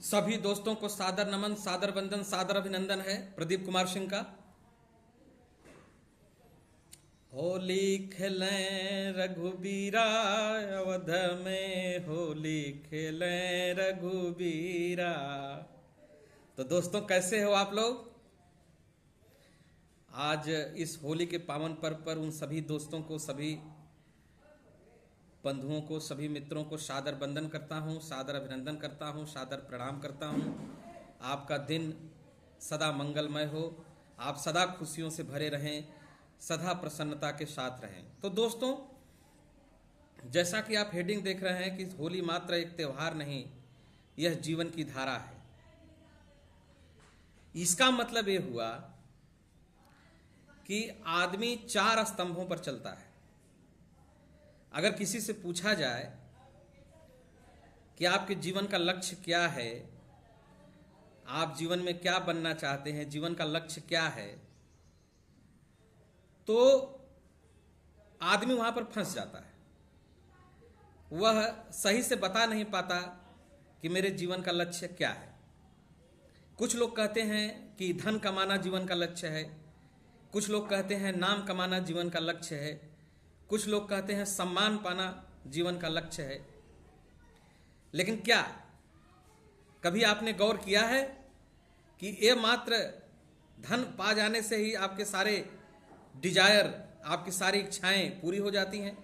सभी दोस्तों को सादर नमन, सादर वंदन, सादर अभिनंदन है प्रदीप कुमार सिंह का। होली खेलें रघुबीरा, अवध में होली खेलें रघुबीरा। तो दोस्तों कैसे हो आप लोग? आज इस होली के पावन पर्व पर उन सभी दोस्तों को, सभी बंधुओं को, सभी मित्रों को सादर वंदन करता हूँ, सादर अभिनंदन करता हूँ, सादर प्रणाम करता हूँ। आपका दिन सदा मंगलमय हो, आप सदा खुशियों से भरे रहें, सदा प्रसन्नता के साथ रहें। तो दोस्तों, जैसा कि आप हेडिंग देख रहे हैं कि होली मात्र एक त्यौहार नहीं, यह जीवन की धारा है। इसका मतलब ये हुआ कि आदमी 4 स्तंभों पर चलता है। अगर किसी से पूछा जाए कि आपके जीवन का लक्ष्य क्या है, आप जीवन में क्या बनना चाहते हैं, जीवन का लक्ष्य क्या है, तो आदमी वहां पर फंस जाता है। वह सही से बता नहीं पाता कि मेरे जीवन का लक्ष्य क्या है। कुछ लोग कहते हैं कि धन कमाना जीवन का लक्ष्य है, कुछ लोग कहते हैं नाम कमाना जीवन का लक्ष्य है, कुछ लोग कहते हैं सम्मान पाना जीवन का लक्ष्य है। लेकिन क्या कभी आपने गौर किया है कि ये मात्र धन पा जाने से ही आपके सारे डिजायर, आपकी सारी इच्छाएं पूरी हो जाती हैं?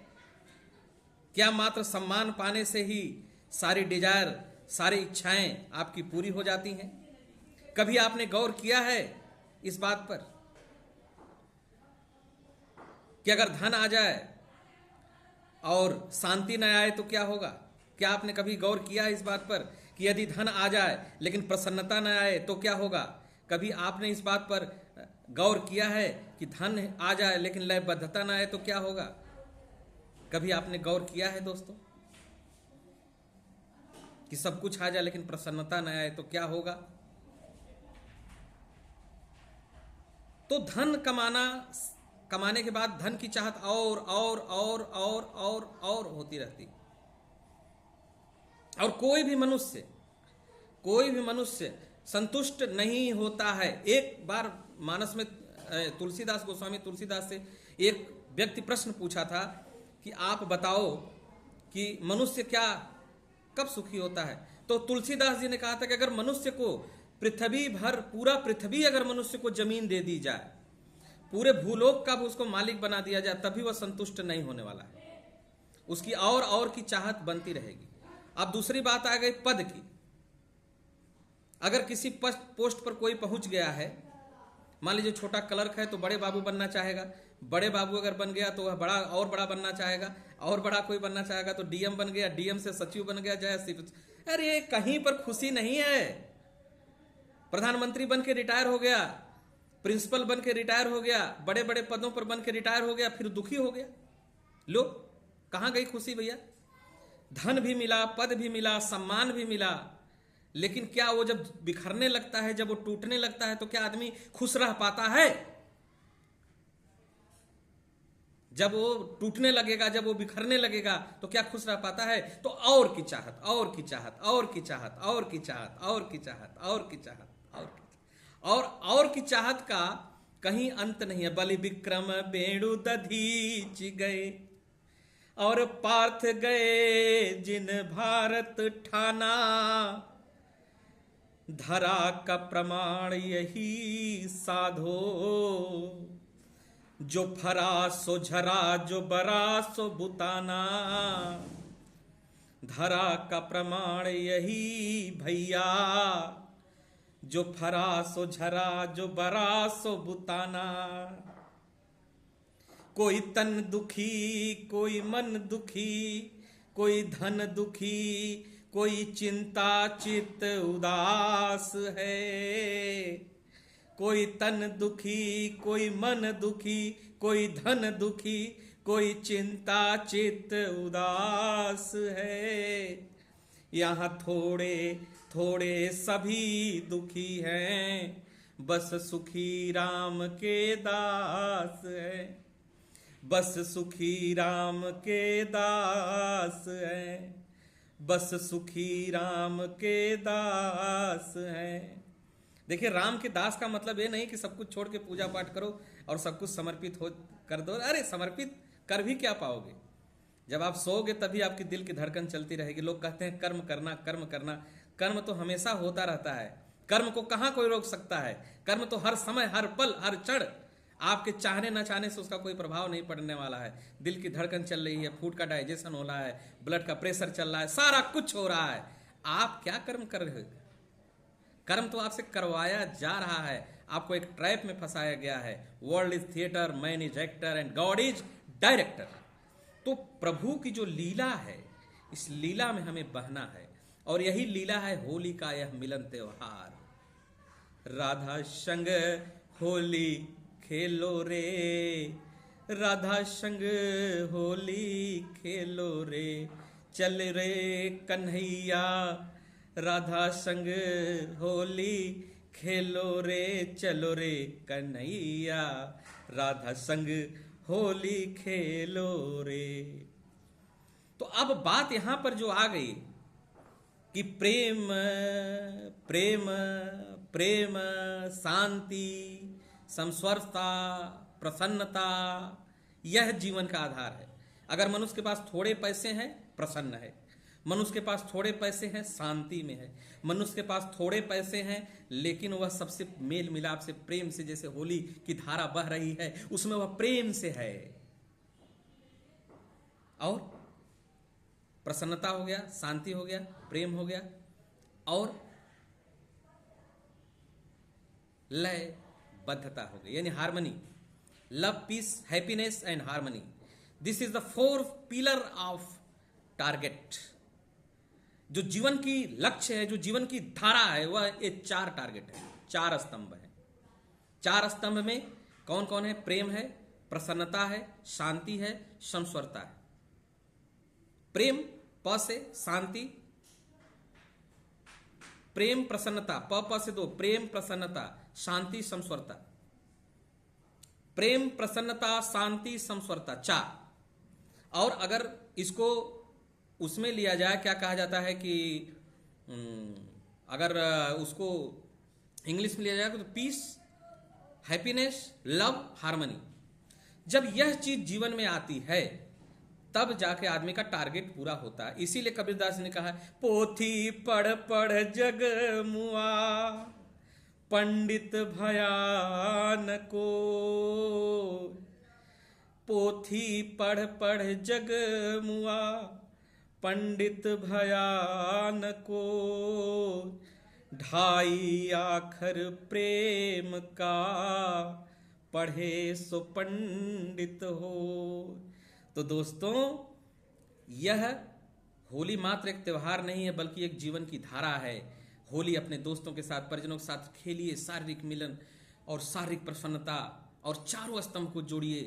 क्या मात्र सम्मान पाने से ही सारी डिजायर, सारी इच्छाएं आपकी पूरी हो जाती हैं? कभी आपने गौर किया है इस बात पर कि अगर धन आ जाए और शांति न आए तो क्या होगा? क्या आपने कभी गौर किया है इस बात पर कि यदि धन आ जाए लेकिन प्रसन्नता न आए तो क्या होगा? कभी आपने इस बात पर गौर किया है कि धन आ जाए लेकिन लयबद्धता न आए तो क्या होगा? कभी आपने गौर किया है दोस्तों कि सब कुछ आ जाए लेकिन प्रसन्नता न आए तो क्या होगा? तो धन कमाने के बाद धन की चाहत और होती रहती। और कोई भी मनुष्य संतुष्ट नहीं होता है। एक बार मानस में गोस्वामी तुलसीदास से एक व्यक्ति प्रश्न पूछा था कि आप बताओ कि मनुष्य क्या कब सुखी होता है? तो तुलसीदास जी ने कहा था कि अगर मनुष्य को पूरा पृथ्वी अगर मनुष्य को जमीन दे दी जाए, पूरे भूलोक का भी उसको मालिक बना दिया जाए, तभी वह संतुष्ट नहीं होने वाला है। उसकी और की चाहत बनती रहेगी। अब दूसरी बात आ गई पद की। अगर किसी पोस्ट पर कोई पहुंच गया है, मान लीजिए छोटा क्लर्क है तो बड़े बाबू बनना चाहेगा, बड़े बाबू अगर बन गया तो वह बड़ा बनना चाहेगा, और बड़ा कोई बनना चाहेगा तो डीएम बन गया, डीएम से सचिव बन गया, अरे कहीं पर खुशी नहीं है। प्रधानमंत्री बन के रिटायर हो गया, प्रिंसिपल बन के रिटायर हो गया, बड़े बड़े पदों पर बन के रिटायर हो गया, फिर दुखी हो गया। लो, कहां गई खुशी भैया? धन भी मिला, पद भी मिला, सम्मान भी मिला, लेकिन क्या वो जब बिखरने लगता है, जब वो टूटने लगता है, तो क्या आदमी खुश रह पाता है? जब वो टूटने लगेगा, जब वो बिखरने लगेगा, तो क्या खुश रह पाता है? तो और की चाहत, और की चाहत, और की चाहत, और की चाहत, और की चाहत, और की चाहत, और की चाहत का कहीं अंत नहीं है। बलि विक्रम बेणु दधीच गए और पार्थ गए जिन भारत ठाना, धरा का प्रमाण यही साधो, जो फरा सो झरा, जो बरा सो बुताना। धरा का प्रमाण यही भैया, जो फरा सो झरा, जो बरा सो बुताना। कोई तन दुखी, कोई मन दुखी, कोई धन दुखी, कोई चिंता चित उदास है। कोई तन दुखी, कोई मन दुखी, कोई धन दुखी, कोई चिंता चित उदास है। यहाँ थोड़े थोड़े सभी दुखी हैं, बस सुखी राम के दास है, बस सुखी राम के दास है। बस सुखी राम के दास हैं। देखिए, राम के दास का मतलब ये नहीं कि सब कुछ छोड़ के पूजा पाठ करो और सब कुछ समर्पित हो कर दो। अरे समर्पित कर भी क्या पाओगे? जब आप सोओगे तभी आपकी दिल की धड़कन चलती रहेगी। लोग कहते हैं कर्म करना, कर्म करना। कर्म तो हमेशा होता रहता है। कर्म को कहां कोई रोक सकता है? कर्म तो हर समय, हर पल, हर क्षण आपके चाहने न चाहने से उसका कोई प्रभाव नहीं पड़ने वाला है। दिल की धड़कन चल रही है, फूड का डाइजेशन हो रहा है, ब्लड का प्रेशर चल रहा है, सारा कुछ हो रहा है। आप क्या कर्म कर रहे हो? कर्म तो आपसे करवाया जा रहा है, आपको एक ट्रैप में फंसाया गया है। World is theatre, man is actor and God is director. तो प्रभु की जो लीला है, इस लीला में हमें बहना है, और यही लीला है होली का यह मिलन त्योहार। राधा संग होली खेलो रे, राधा संग होली खेलो रे, चल रे कन्हैया राधा संग होली खेलो रे, चलो रे कन्हैया राधा संग होली खेलो रे। तो अब बात यहां पर जो आ गई कि प्रेम प्रेम प्रेम, शांति, समस्वरता, प्रसन्नता, यह जीवन का आधार है। अगर मनुष्य के पास थोड़े पैसे हैं, प्रसन्न है। मनुष्य के पास थोड़े पैसे हैं, शांति में है। मनुष्य के पास थोड़े पैसे हैं, लेकिन वह सबसे मेल मिलाप से, प्रेम से, जैसे होली की धारा बह रही है, उसमें वह प्रेम से है। और प्रसन्नता हो गया, शांति हो गया, प्रेम हो गया, और लयबद्धता हो गई, यानी harmony. Love, peace, happiness and harmony, this is the 4 pillar of target. जो जीवन की लक्ष्य है, जो जीवन की धारा है, वह ये 4 टारगेट है, 4 स्तंभ है। 4 स्तंभ में कौन कौन है? प्रेम है, प्रसन्नता है, शांति है, समस्वरता है। प्रेम प से, शांति, प्रेम प्रसन्नता, प से 2, प्रेम प्रसन्नता, शांति, समस्वरता। प्रेम प्रसन्नता शांति समस्वरता 4। और अगर इसको उसमें लिया जाए, क्या कहा जाता है कि अगर उसको इंग्लिश में लिया जाए तो पीस, हैप्पीनेस, लव, हार्मनी। जब यह चीज जीवन में आती है तब जाके आदमी का टारगेट पूरा होता है। इसीलिए कबीरदास ने कहा, पोथी पढ़ पढ़ जग मुआ, पंडित भयान को। पोथी पढ़ पढ़ जग मुआ, पंडित भयान को। ढाई आखर प्रेम का, पढ़े सो पंडित हो। तो दोस्तों, यह होली मात्र एक त्योहार नहीं है, बल्कि एक जीवन की धारा है। होली अपने दोस्तों के साथ, परिजनों के साथ खेलिए, शारीरिक मिलन और शारीरिक प्रसन्नता, और 4 स्तंभ को जोड़िए।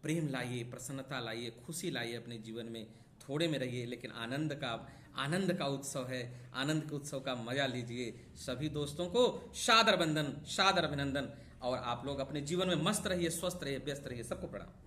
प्रेम लाइए, प्रसन्नता लाइए, खुशी लाइए अपने जीवन में। थोड़े में रहिए, लेकिन आनंद का उत्सव है। आनंद के उत्सव का मजा लीजिए। सभी दोस्तों को सादर वंदन, सादर अभिनंदन, और आप लोग अपने जीवन में मस्त रहिए, स्वस्थ रहिए, व्यस्त रहिए। सबको प्रणाम।